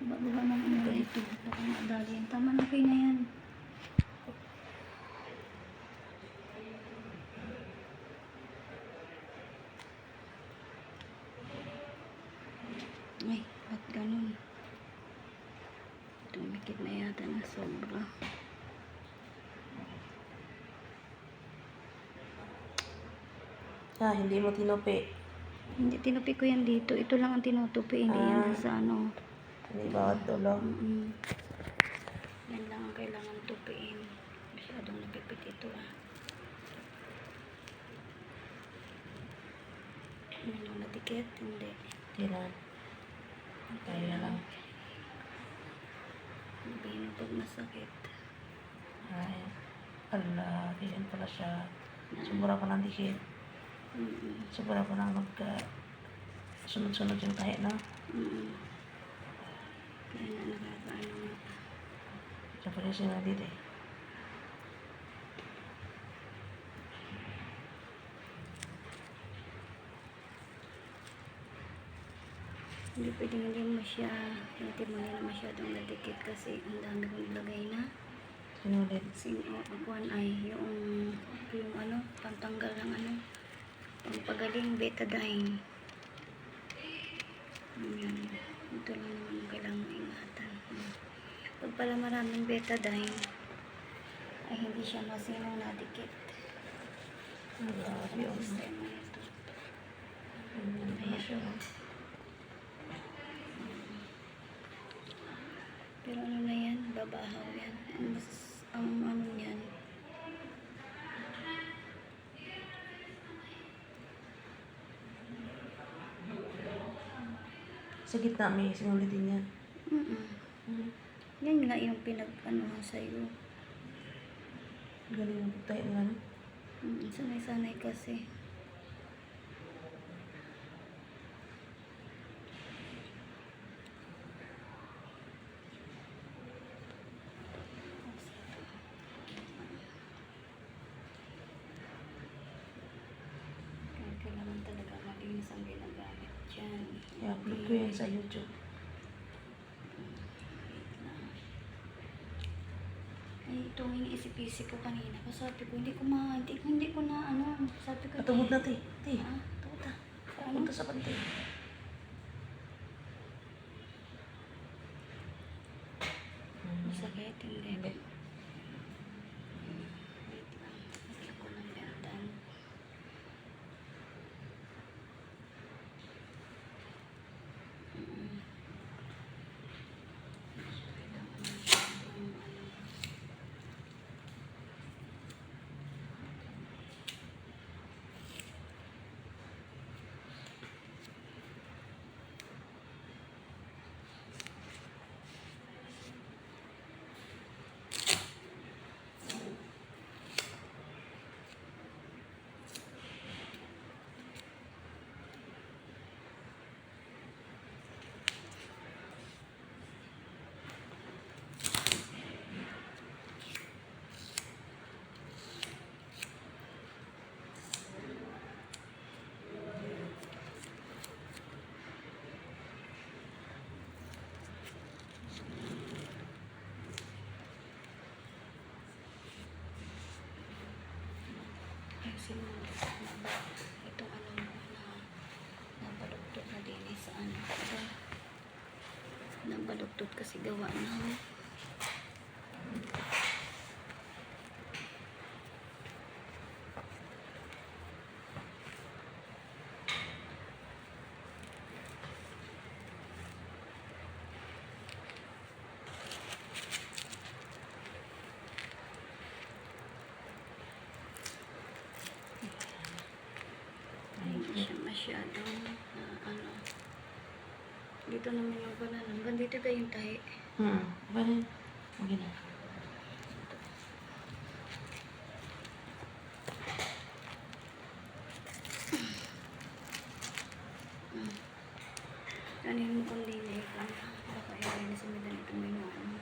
Baba ng ano ganito. Baka madali yan. Tama na, okay na yan. Ay, ba't ganun? Tumikit na yata na sobra. Hindi mo tinupi. Hindi, tinupi ko yan dito. Ito lang ang tinutupi. Hindi yan sa ano. Hindi bawat dulo. Yan lang ang kailangan tupiin. Masyadong napipit ito Ano, natikit? Hindi. Tira. Kaya lang. Sabihin mo pag masakit. Ay, ala, ganyan pala siya. Sobra pa ng dikit. Sobra pa ng sunod-sunod yung tahi, no? Kaya na nakakaano nga. Siya pala siya na dito eh. Hindi pwedeng hindi mo masyadong nadikit kasi ang dami kong ilagay na. Sinulit. Akuan ay yung ano, pantanggal ng ano, pampagaling betadine. Yan. Ito lang naman ang kailangan ingatan. Pag pala maraming betadine, ay hindi siya masinong nadikit. Grabe yung sistema nito. Ayan. Pero ano na yan, babahaw yan. Ang ano yan. Sa gitna may sinulitin yan. Yan nga yung pinag-anuhan sa'yo. Galing ang tayo nga, no? Sanay-sanay kasi. Kailangan talaga malinis ang ginagamit dyan. I-upload ko yan sa YouTube. Ay, itong iniisip-isip ko kanina. Sabi ko, hindi ko na, ano, sabi ko, Patubod na, te. Te, Ha? patubod na. Ano? Punta sa pantay. Masakit, hindi. Hindi. Wait lang. Lagyan ko ng bentan. Kasi itong ano na nabaluktot na din sa ano. Nabaluktot kasi gawa na. Hindi siya masyadong ano. Dito naman yung pala. Hanggang dito ba yung tahi? Okay na. Okay na. Kanin mo kung linig lang. Baka yun sa midan ito may ano.